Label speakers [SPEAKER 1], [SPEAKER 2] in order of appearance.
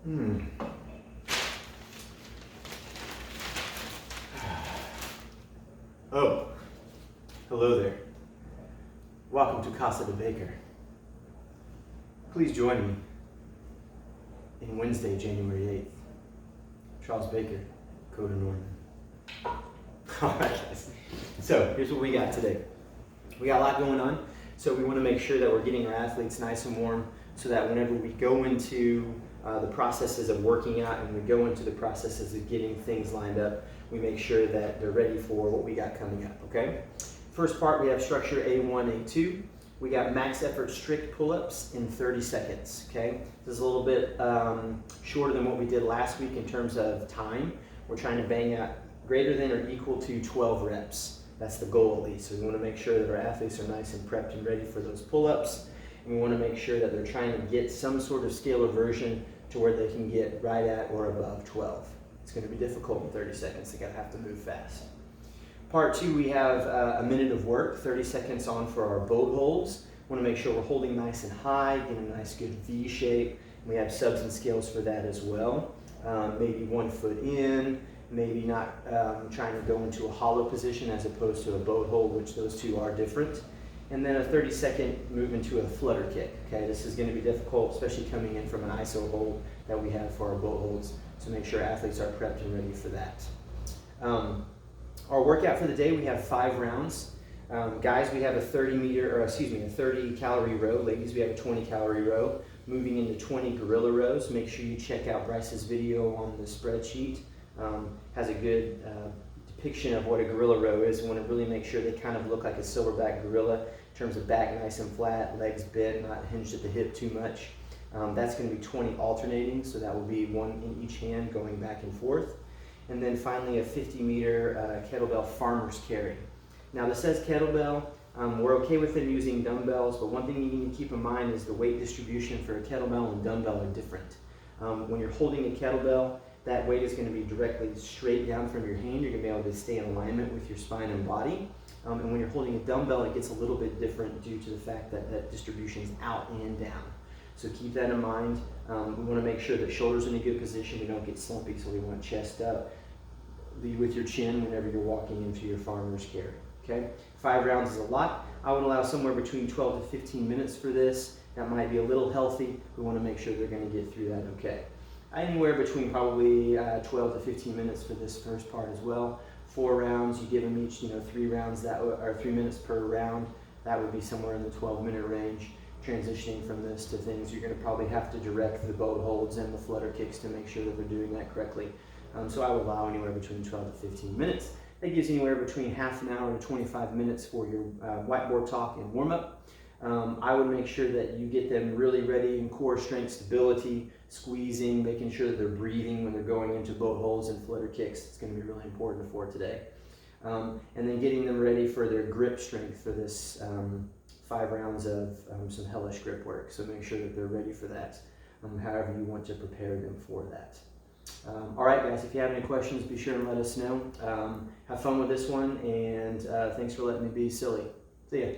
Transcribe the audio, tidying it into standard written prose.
[SPEAKER 1] Hmm. Oh, hello there. Welcome to Casa de Baker. Please join me in Wednesday, January 8th. Charles Baker, Coda Norman. All right, guys. So here's what we got today. We got a lot going on, so we want to make sure that we're getting our athletes nice and warm so that whenever we go into the processes of working out and we go into the processes of getting things lined up, we make sure that they're ready for what we got coming up, okay? First part, we have structure A1, A2. We got max effort strict pull-ups in 30 seconds, okay? This is a little bit shorter than what we did last week in terms of time. We're trying to bang out greater than or equal to 12 reps. That's the goal at least. So we want to make sure that our athletes are nice and prepped and ready for those pull-ups. And we want to make sure that they're trying to get some sort of scalar version to where they can get right at or above 12. It's going to be difficult in 30 seconds. They're going to have to move fast. Part 2, we have a minute of work, 30 seconds on for our boat holds. We want to make sure we're holding nice and high, getting a nice good V shape. We have subs and scales for that as well. Maybe 1 foot in, maybe not trying to go into a hollow position as opposed to a boat hold, which those two are different. And then a 30-second move into a flutter kick. Okay, this is going to be difficult, especially coming in from an ISO hold that we have for our boat holds. So make sure athletes are prepped and ready for that. Our workout for the day, we have 5 rounds. Guys, we have a 30 calorie row. Ladies, we have a 20 calorie row. Moving into 20 gorilla rows. Make sure you check out Bryce's video on the spreadsheet. Has a good depiction of what a gorilla row is. We want to really make sure they kind of look like a silverback gorilla in terms of back nice and flat, legs bent, not hinged at the hip too much. That's going to be 20 alternating, so that will be 1 in each hand going back and forth. And then finally a 50-meter kettlebell farmer's carry. Now this says kettlebell. We're okay with them using dumbbells, but one thing you need to keep in mind is the weight distribution for a kettlebell and dumbbell are different. When you're holding a kettlebell, that weight is going to be directly straight down from your hand. You're going to be able to stay in alignment with your spine and body. And when you're holding a dumbbell, it gets a little bit different due to the fact that that distribution is out and down. So keep that in mind. We want to make sure that shoulders are in a good position. We don't get slumpy, so we want chest up. Lead with your chin whenever you're walking into your farmer's carry. Okay? 5 rounds is a lot. I would allow somewhere between 12 to 15 minutes for this. That might be a little healthy. We want to make sure they're going to get through that okay. Anywhere between probably 12 to 15 minutes for this first part as well. 4 rounds, you give them each 3 rounds, or 3 minutes per round. That would be somewhere in the 12-minute range. Transitioning from this to things, you're going to probably have to direct the boat holds and the flutter kicks to make sure that they're doing that correctly. So I would allow anywhere between 12 to 15 minutes. That gives you anywhere between half an hour to 25 minutes for your whiteboard talk and warm-up. I would make sure that you get them really ready in core strength stability, squeezing, making sure that they're breathing when they're going into boat holds and flutter kicks. It's going to be really important for today. And then getting them ready for their grip strength for this 5 rounds of some hellish grip work. So make sure that they're ready for that, however you want to prepare them for that. All right, guys, if you have any questions, be sure and let us know. Have fun with this one, and thanks for letting me be silly. See ya.